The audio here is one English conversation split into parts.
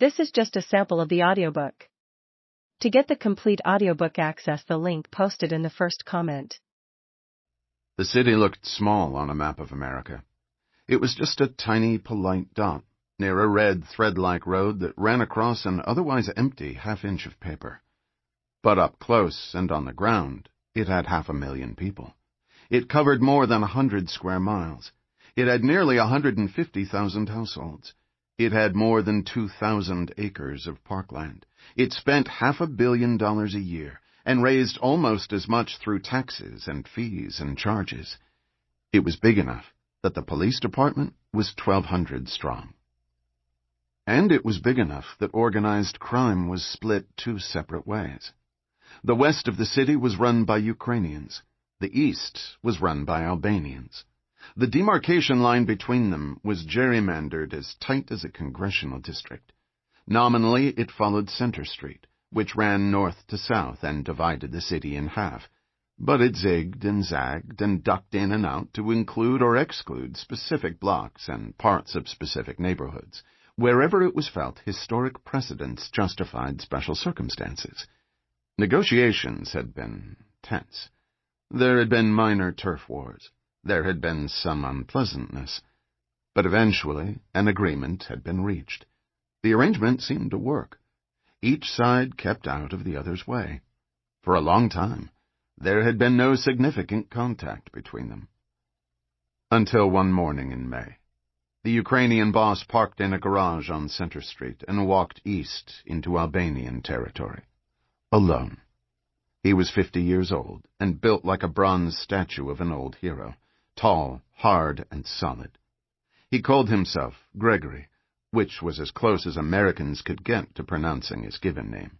This is just a sample of the audiobook. To get the complete audiobook, access the link posted in the first comment. The city looked small on a map of America. It was just a tiny, polite dot near a red thread-like road that ran across an otherwise empty half-inch of paper. But up close and on the ground, it had 500,000 people. It covered more than 100 square miles. It had nearly 150,000 households. It had more than 2,000 acres of parkland. It spent $500 million a year and raised almost as much through taxes and fees and charges. It was big enough that the police department was 1,200 strong. And it was big enough that organized crime was split 2 separate ways. The west of the city was run by Ukrainians. The east was run by Albanians. The demarcation line between them was gerrymandered as tight as a congressional district. Nominally, it followed Center Street, which ran north to south and divided the city in half. But it zigged and zagged and ducked in and out to include or exclude specific blocks and parts of specific neighborhoods, wherever it was felt historic precedents justified special circumstances. Negotiations had been tense. There had been minor turf wars. There had been some unpleasantness. But eventually an agreement had been reached. The arrangement seemed to work. Each side kept out of the other's way. For a long time, there had been no significant contact between them. Until one morning in May. The Ukrainian boss parked in a garage on Center Street and walked east into Albanian territory. Alone. He was 50 years old and built like a bronze statue of an old hero, tall, hard, and solid. He called himself Gregory, which was as close as Americans could get to pronouncing his given name.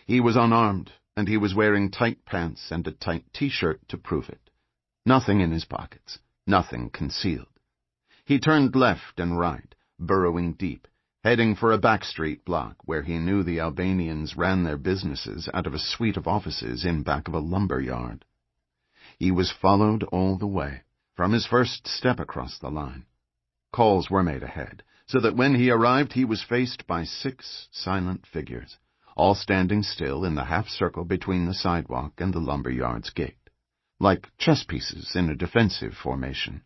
He was unarmed, and he was wearing tight pants and a tight T-shirt to prove it. Nothing in his pockets, nothing concealed. He turned left and right, burrowing deep, heading for a backstreet block where he knew the Albanians ran their businesses out of a suite of offices in back of a lumber yard. He was followed all the way, from his first step across the line. Calls were made ahead, so that when he arrived he was faced by 6 silent figures, all standing still in the half-circle between the sidewalk and the lumber yard's gate, like chess pieces in a defensive formation.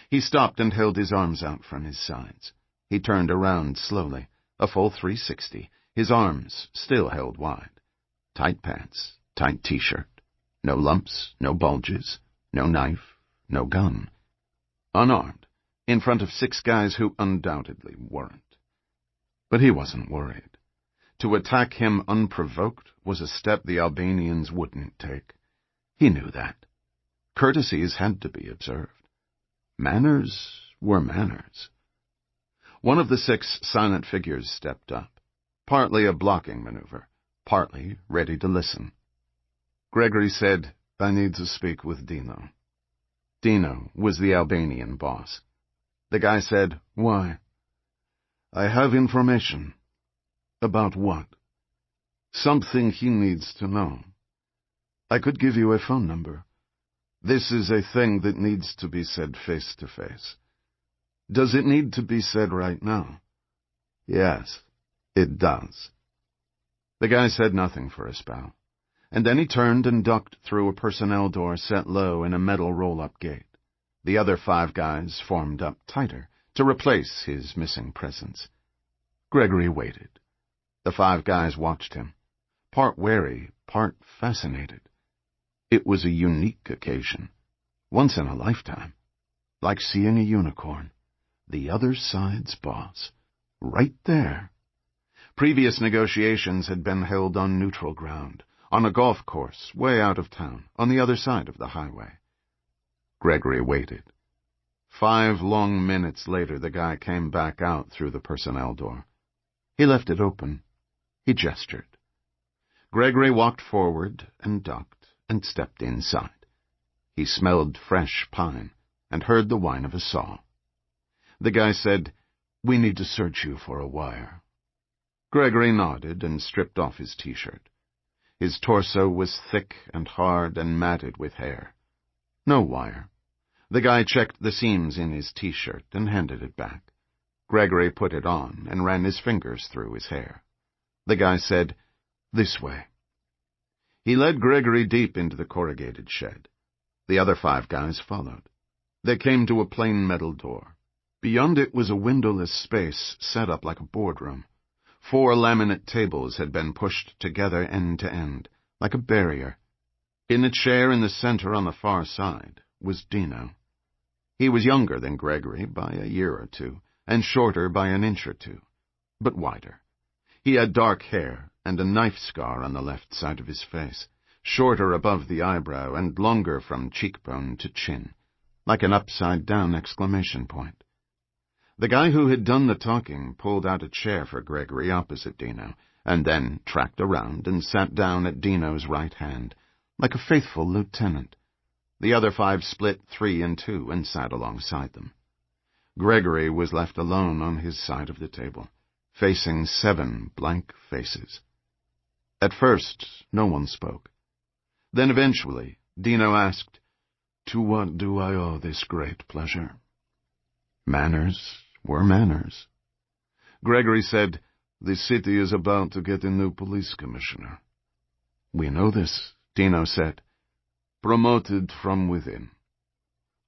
He stopped and held his arms out from his sides. He turned around slowly, a full 360, his arms still held wide. Tight pants, tight T-shirt. No lumps, no bulges, no knife, no gun. Unarmed, in front of 6 guys who undoubtedly weren't. But he wasn't worried. To attack him unprovoked was a step the Albanians wouldn't take. He knew that. Courtesies had to be observed. Manners were manners. One of the 6 silent figures stepped up, partly a blocking maneuver, partly ready to listen. Gregory said, "I need to speak with Dino." Dino was the Albanian boss. The guy said, "Why?" "I have information." "About what?" "Something he needs to know." "I could give you a phone number." "This is a thing that needs to be said face to face." "Does it need to be said right now?" "Yes, it does." The guy said nothing for a spell, and then he turned and ducked through a personnel door set low in a metal roll-up gate. The other 5 guys formed up tighter to replace his missing presence. Gregory waited. The 5 guys watched him, part wary, part fascinated. It was a unique occasion, once in a lifetime, like seeing a unicorn. The other side's boss, right there. Previous negotiations had been held on neutral ground, on a golf course way out of town, on the other side of the highway. Gregory waited. 5 long minutes later, the guy came back out through the personnel door. He left it open. He gestured. Gregory walked forward and ducked and stepped inside. He smelled fresh pine and heard the whine of a saw. The guy said, "We need to search you for a wire." Gregory nodded and stripped off his T-shirt. His torso was thick and hard and matted with hair. No wire. The guy checked the seams in his T-shirt and handed it back. Gregory put it on and ran his fingers through his hair. The guy said, "This way." He led Gregory deep into the corrugated shed. The other 5 guys followed. They came to a plain metal door. Beyond it was a windowless space set up like a boardroom. 4 laminate tables had been pushed together end to end, like a barrier. In a chair in the center on the far side was Dino. He was younger than Gregory by a year or 2, and shorter by an inch or 2, but wider. He had dark hair and a knife scar on the left side of his face, shorter above the eyebrow and longer from cheekbone to chin, like an upside-down exclamation point. The guy who had done the talking pulled out a chair for Gregory opposite Dino, and then tracked around and sat down at Dino's right hand, like a faithful lieutenant. The other 5 split 3 and 2 and sat alongside them. Gregory was left alone on his side of the table, facing 7 blank faces. At first, no one spoke. Then eventually, Dino asked, "To what do I owe this great pleasure?" Manners were manners. Gregory said, "The city is about to get a new police commissioner." "We know this," Dino said. "Promoted from within."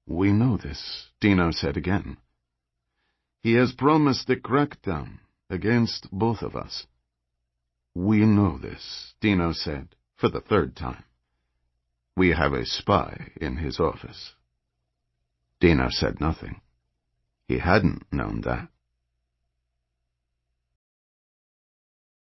"We know this," Dino said again. "He has promised a crackdown against both of us." "We know this," Dino said, for the 3rd time. "We have a spy in his office." Dino said nothing. He hadn't known that.